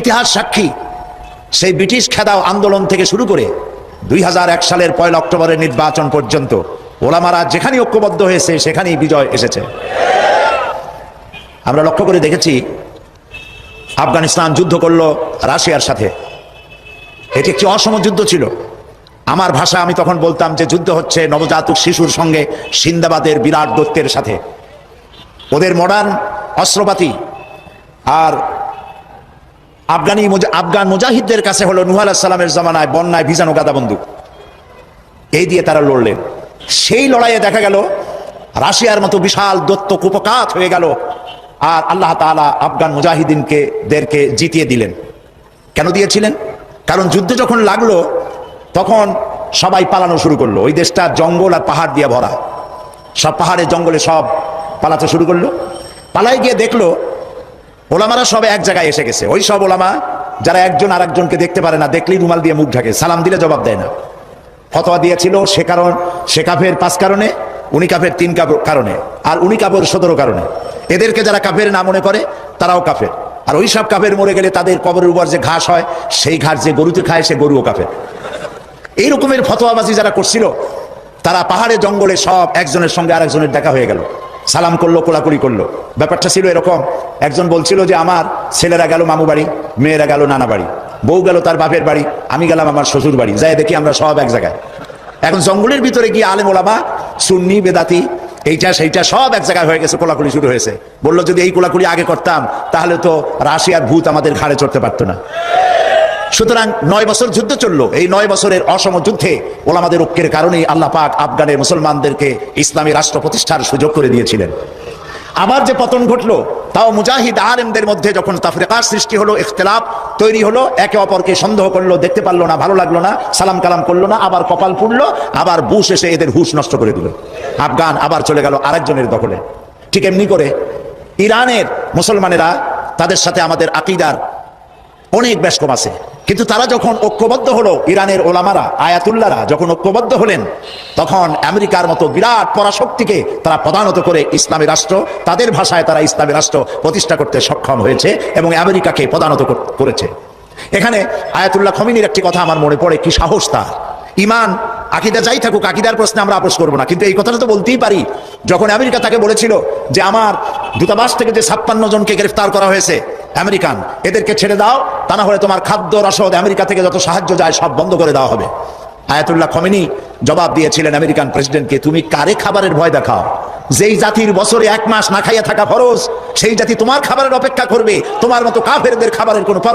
ইতিহাস সাক্ষী সেই ব্রিটিশ খেদাও আন্দোলন থেকে শুরু করে 2001 সালের 1 অক্টোবরের নির্বাচন পর্যন্ত ওলামারা যেখানে ঐক্যবদ্ধ হয়েছে সেখানেই বিজয় এসেছে। আমরা লক্ষ্য করে দেখেছি আফগানিস্তান যুদ্ধ করলো রাশিয়ার সাথে। এটি একটি অসম যুদ্ধ ছিল। আমার ভাষা আমি তখন বলতাম যে যুদ্ধ হচ্ছে নবজাতক শিশুর সঙ্গে সিন্দাবাদের বিরাট দৈত্যের সাথে। ওদের মডার্ন অস্ত্রপাতি আর আফগান মুজাহিদদের কাছে হলো নূহ আলাইহিস সালামের জামানায় বন্যায় ভিজানো গাদা বন্দুক, এই দিয়ে তারা লড়লেন। সেই লড়াইয়ে দেখা গেল রাশিয়ার মতো বিশাল দৈত্য কুপকাত হয়ে গেল, আর আল্লাহ তাআলা আফগান মুজাহিদিনদেরকে জিতিয়ে দিলেন। কেন দিয়েছিলেন? কারণ যুদ্ধ যখন লাগলো তখন সবাই পালানো শুরু করলো। ওই দেশটা জঙ্গল আর পাহাড় দিয়ে ভরা, সব পাহাড়ে জঙ্গলে সব পালাতে শুরু করলো। পালাই গিয়ে দেখলো ওলামারা সব এক জায়গায় এসে গেছে। ওই সব ওলামা যারা একজন আর একজনকে দেখতে পারে না, দেখলেই রুমাল দিয়ে মুখ ঢাকে, সালাম দিলে জবাব দেয় না। ফতোয়া দিয়েছিল সে কাফের 5 কারণে, উনি কাফের 3 কারণে, আর উনি কাফের 17 কারণে। এদেরকে যারা কাফের না মনে করে তারাও কাফের। আর ওই সব কাফের মরে গেলে তাদের কবরের উপর যে ঘাস হয় সেই ঘাস যে গরুতে খায় সে গরুও কাফের। এই রকমের ফতোয়াবাজি যারা করছিল তারা পাহাড়ে জঙ্গলে সব একজনের সঙ্গে আরেকজনের দেখা হয়ে গেল, সালাম করলো, কোলাকুলি করলো। ব্যাপারটা ছিল এরকম, একজন বলছিল যে আমার ছেলেরা গেল মামু বাড়ি, মেয়েরা গেল নানা বাড়ি, বউ গেল তার বাপের বাড়ি, আমি গেলাম আমার শ্বশুর বাড়ি, যাই দেখি আমরা সব এক জায়গায়। এখন জঙ্গলের ভিতরে গিয়ে আলেম ওলামা, সুন্নি বেদাতি এইটা সেইটা সব এক জায়গায় হয়ে গেছে, কোলাকুলি শুরু হয়েছে। বললো যদি এই কোলাকুলি আগে করতাম তাহলে তো রাশিয়ার ভূত আমাদের ঘাড়ে চড়তে পারতো না। সুতরাং 9 বছর যুদ্ধ চললো। এই 9 বছরের অসম যুদ্ধে ওলামাদের ঐক্যের কারণেই আল্লাহ পাক আফগানের মুসলমানদেরকে ইসলামী রাষ্ট্র প্রতিষ্ঠার সুযোগ করে দিয়েছিলেন। আবার যে পতন ঘটলো তাও মুজাহিদ আলেমদের মধ্যে যখন তাফরিকার সৃষ্টি হলো, ইখতিলাফ তৈরি হলো, একে অপরকে সন্দেহ করলো, দেখতে পারলো না, ভালো লাগলো না, সালাম কালাম করলো না, আবার কপাল পুড়লো, আবার বুশ এসে এদের হুশ নষ্ট করে দিল। আফগান আবার চলে গেল আরেকজনের দখলে। ঠিক এমনি করে ইরানের মুসলমানেরা, তাদের সাথে আমাদের আকীদার অনেক বেশ কম আছে, কিন্তু তারা যখন ঐক্যবদ্ধ হলো, ইরানের ওলামারা আয়াতুল্লাহরা যখন ঐক্যবদ্ধ হলেন, তখন আমেরিকার মতো বিরাট পরাশক্তিকে তারা প্রধানত করে ইসলামী রাষ্ট্র, তাদের ভাষায় তারা ইসলামী রাষ্ট্র প্রতিষ্ঠা করতে সক্ষম হয়েছে এবং আমেরিকাকে প্রধানত করেছে। এখানে আয়াতুল্লাহ খমিনীর একটি কথা আমার মনে পড়ে, কি সাহস তার! ইমান আকীদা যাই থাকুক, আকীদার প্রশ্নে আমরা আপোষ করবো না, কিন্তু এই কথাটা তো বলতেই পারি। যখন আমেরিকা তাকে বলেছিল যে আমার দূতাবাস থেকে যে 56 জনকে গ্রেফতার করা হয়েছে আমেরিকান, এদেরকে ছেড়ে দাও, তা না হলে তোমার খাদ্য রসদ আমেরিকা থেকে যত সাহায্য যায় সব বন্ধ করে দেওয়া হবে। আয়াতুল্লাহ খমিনী জবাব দিয়েছিলেন আমেরিকান প্রেসিডেন্টকে, তুমি কারে খাবারের ভয় দেখাও? যেই জাতির বছরে 1 মাস না খাইয়া থাকা ফরজ, সেই জাতি তোমার খাবারের অপেক্ষা করবে? তোমার মতো কাফেরদের খাবারের কোনো পরোয়া